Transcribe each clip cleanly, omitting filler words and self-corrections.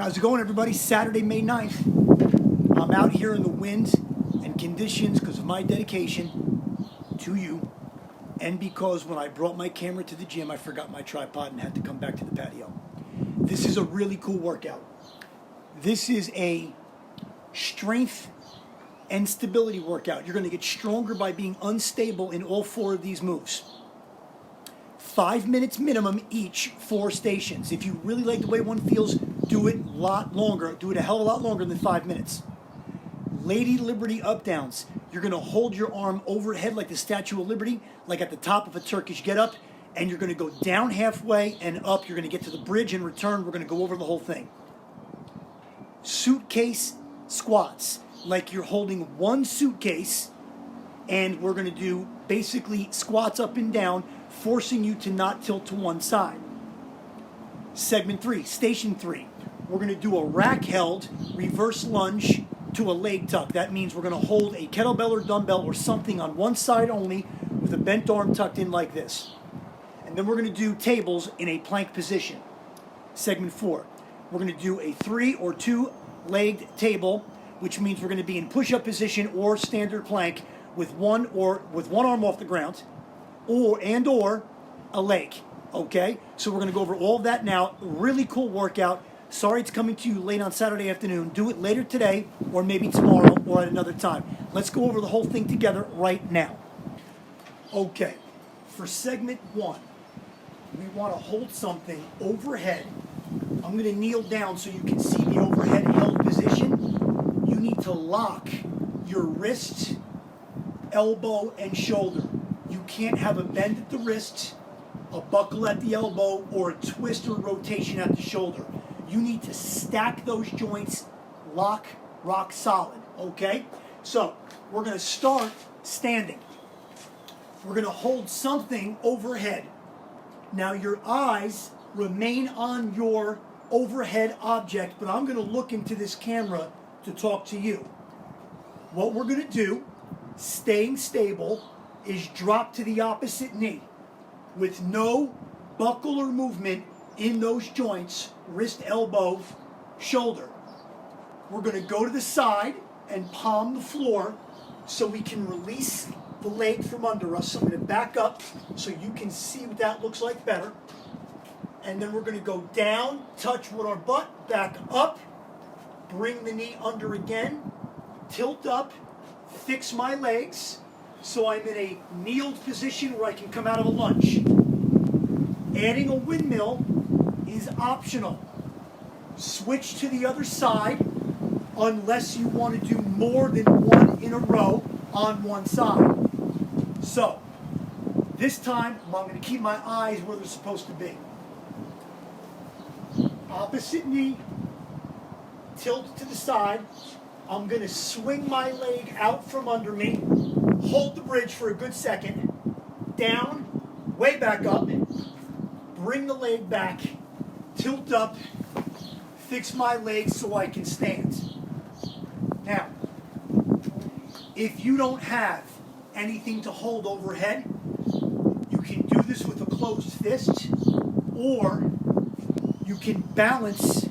How's it going, everybody? Saturday, May 9th. I'm out here in the wind and conditions because of my dedication to you, and because when I brought my camera to the gym, I forgot my tripod and had to come back to the patio. This is a really cool workout. This is a strength and stability workout. You're going to get stronger by being unstable in all four of these moves. 5 minutes minimum each, 4 stations. If you really like the way one feels, do it a lot longer. Do it a hell of a lot longer than 5 minutes. Lady Liberty up downs. You're going to hold your arm overhead like the Statue of Liberty, like at the top of a Turkish get-up, and you're going to go down halfway and up. You're going to get to the bridge and return. We're going to go over the whole thing. Suitcase squats, like you're holding one suitcase, and we're going to do basically squats up and down, forcing you to not tilt to one side. Segment 3, station 3. We're going to do a rack held reverse lunge to a leg tuck. That means we're going to hold a kettlebell or dumbbell or something on one side only with a bent arm tucked in like this. And then we're going to do tables in a plank position. Segment 4. We're going to do a 3 or 2 legged table, which means we're going to be in push-up position or standard plank with one arm off the ground or a leg. Okay? So we're going to go over all of that now. Really cool workout. Sorry it's coming to you late on Saturday afternoon. Do it later today or maybe tomorrow or at another time. Let's go over the whole thing together right now. Okay. For segment 1, we want to hold something overhead. I'm going to kneel down so you can see the overhead held position. You need to lock your wrist, elbow, and shoulder. You can't have a bend at the wrist, a buckle at the elbow, or a twist or rotation at the shoulder. You need to stack those joints, lock, rock solid, okay? So, we're going to start standing. We're going to hold something overhead. Now, your eyes remain on your overhead object, but I'm going to look into this camera to talk to you. What we're going to do, staying stable, is drop to the opposite knee with no buckle or movement in those joints, wrist, elbow, shoulder. We're going to go to the side and palm the floor so we can release the leg from under us. So I'm going to back up so you can see what that looks like better. And then we're going to go down, touch with our butt, back up, bring the knee under again, tilt up, fix my legs so I'm in a kneeled position where I can come out of a lunge. Adding a windmill is optional. Switch to the other side unless you want to do more than one in a row on one side. So, this time I'm going to keep my eyes where they're supposed to be. Opposite knee, tilt to the side. I'm going to swing my leg out from under me, hold the bridge for a good second, down, way back up, bring the leg back, tilt up, fix my legs so I can stand. Now, if you don't have anything to hold overhead, you can do this with a closed fist, or you can balance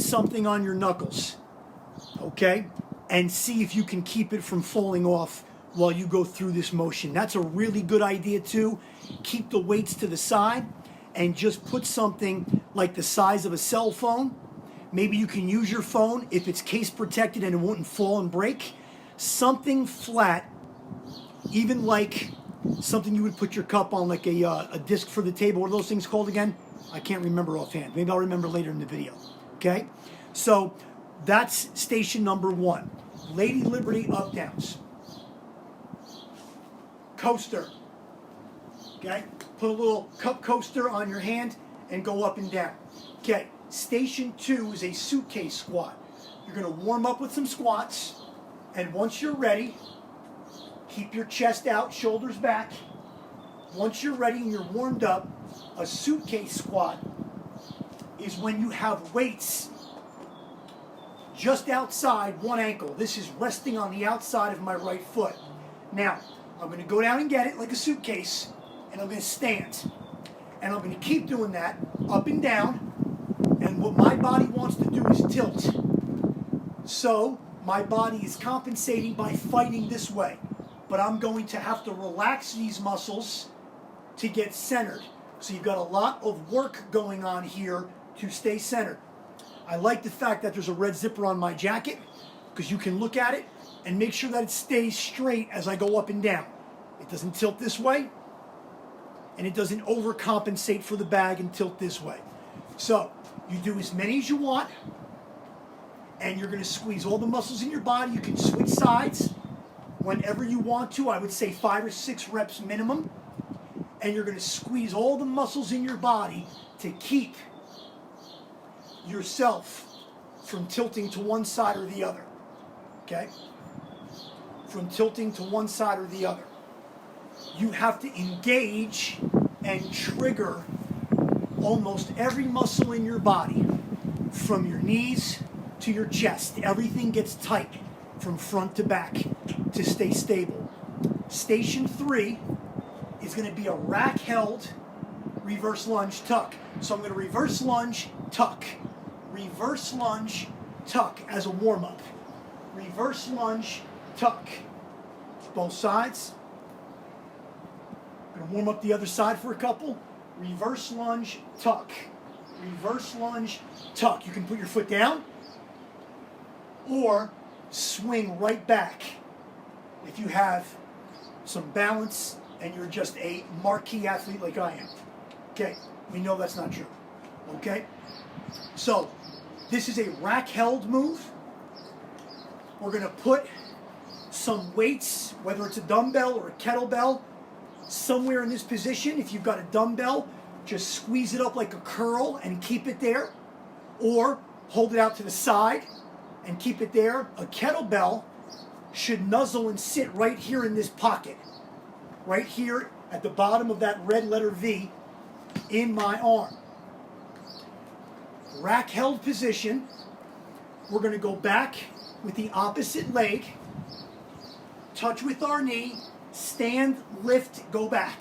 something on your knuckles, okay? And see if you can keep it from falling off while you go through this motion. That's a really good idea too. Keep the weights to the side and just put something like the size of a cell phone. Maybe you can use your phone if it's case protected and it won't fall and break. Something flat, even like something you would put your cup on, like a disc for the table. What are those things called again? I can't remember offhand. Maybe I'll remember later in the video. Okay? So that's station number 1. Lady Liberty up downs. Coaster. Okay? Put a little cup coaster on your hand and go up and down. Okay. Station 2 is a suitcase squat. You're going to warm up with some squats. And once you're ready, keep your chest out, shoulders back. Once you're ready and you're warmed up, a suitcase squat is when you have weights just outside one ankle. This is resting on the outside of my right foot. Now, I'm going to go down and get it like a suitcase, and I'm going to stand. And I'm going to keep doing that up and down. And And what my body wants to do is tilt. So my body is compensating by fighting this way. But I'm going to have to relax these muscles to get centered. So you've got a lot of work going on here to stay centered. I like the fact that there's a red zipper on my jacket because you can look at it and make sure that it stays straight as I go up and down. It doesn't tilt this way, and it doesn't overcompensate for the bag and tilt this way. So you do as many as you want, and you're going to squeeze all the muscles in your body. You can switch sides whenever you want to. I would say 5 or 6 reps minimum. And you're going to squeeze all the muscles in your body to keep yourself from tilting to one side or the other. Okay? From tilting to one side or the other. You have to engage and trigger almost every muscle in your body, from your knees to your chest. Everything gets tight from front to back to stay stable. Station 3 is going to be a rack held reverse lunge tuck. So I'm going to reverse lunge, tuck. Reverse lunge, tuck as a warm up. Reverse lunge, tuck. Both sides. I'm going to warm up the other side for a couple. Reverse lunge, tuck. Reverse lunge, tuck. You can put your foot down or swing right back if you have some balance and you're just a marquee athlete like I am. Okay, we know that's not true. Okay, so this is a rack held move. We're going to put some weights, whether it's a dumbbell or a kettlebell, somewhere in this position. If you've got a dumbbell, just squeeze it up like a curl and keep it there, or hold it out to the side and keep it there. A kettlebell should nuzzle and sit right here in this pocket, right here at the bottom of that red letter V in my arm. Rack held position. We're going to go back with the opposite leg, touch with our knee, stand, lift, go back.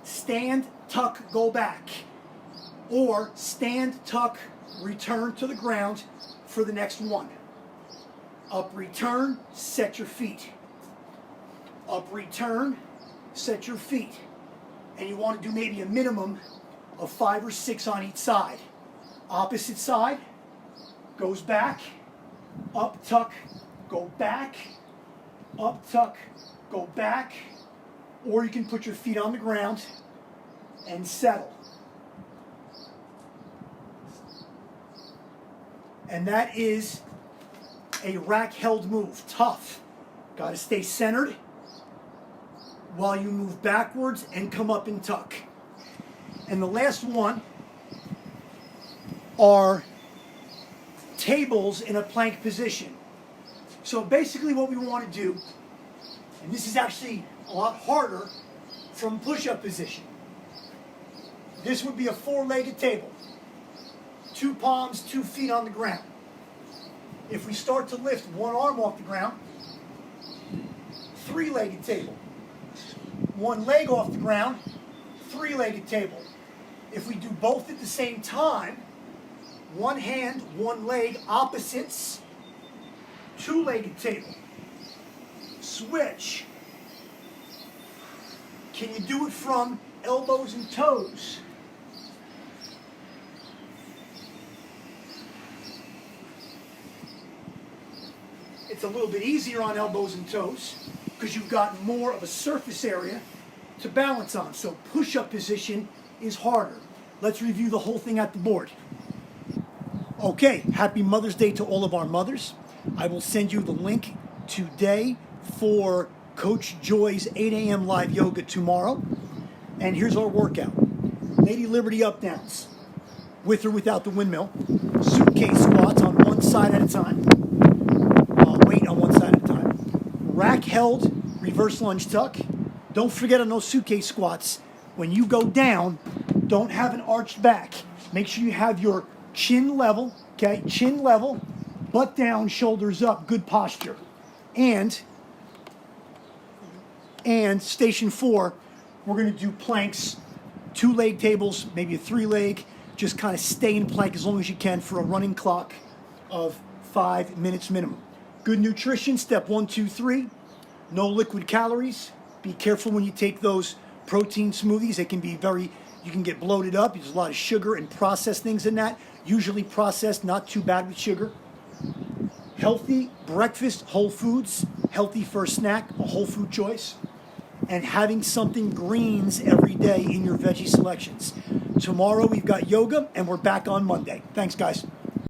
Stand, tuck, go back. Or stand, tuck, return to the ground for the next one. Up, return, set your feet. Up, return, set your feet. And you want to do maybe a minimum of 5 or 6 on each side. Opposite side, goes back, up, tuck, go back, up, tuck, go back, or you can put your feet on the ground and settle. And that is a rack held move. Tough. Got to stay centered while you move backwards and come up and tuck. And the last one are tables in a plank position. So basically what we want to do, and this is actually a lot harder from push-up position. This would be a 4-legged table. 2 palms, 2 feet on the ground. If we start to lift one arm off the ground, 3-legged table. 1 leg off the ground, 3-legged table. If we do both at the same time, 1 hand, 1 leg, opposites, 2-legged table. Switch. Can you do it from elbows and toes? It's a little bit easier on elbows and toes because you've got more of a surface area to balance on. So push-up position is harder. Let's review the whole thing at the board. Okay, happy Mother's Day to all of our mothers. I will send you the link today for Coach Joy's 8 a.m. live yoga tomorrow. And here's our workout. Lady Liberty up downs, with or without the windmill. Suitcase squats on one side at a time. Weight on one side at a time. Rack held reverse lunge tuck. Don't forget on those suitcase squats, when you go down, don't have an arched back. Make sure you have your chin level, okay? Chin level, butt down, shoulders up, good posture. And station 4, we're going to do planks, 2-leg tables, maybe a 3-leg, just kind of stay in plank as long as you can for a running clock of 5 minutes minimum. Good nutrition, step 1, 2, 3. No liquid calories. Be careful when you take those protein smoothies. They can be you can get bloated up. There's a lot of sugar and processed things in that. Usually processed, not too bad with sugar. Healthy breakfast, whole foods. Healthy first snack, a whole food choice. And having something greens every day in your veggie selections. Tomorrow we've got yoga, and we're back on Monday. Thanks, guys.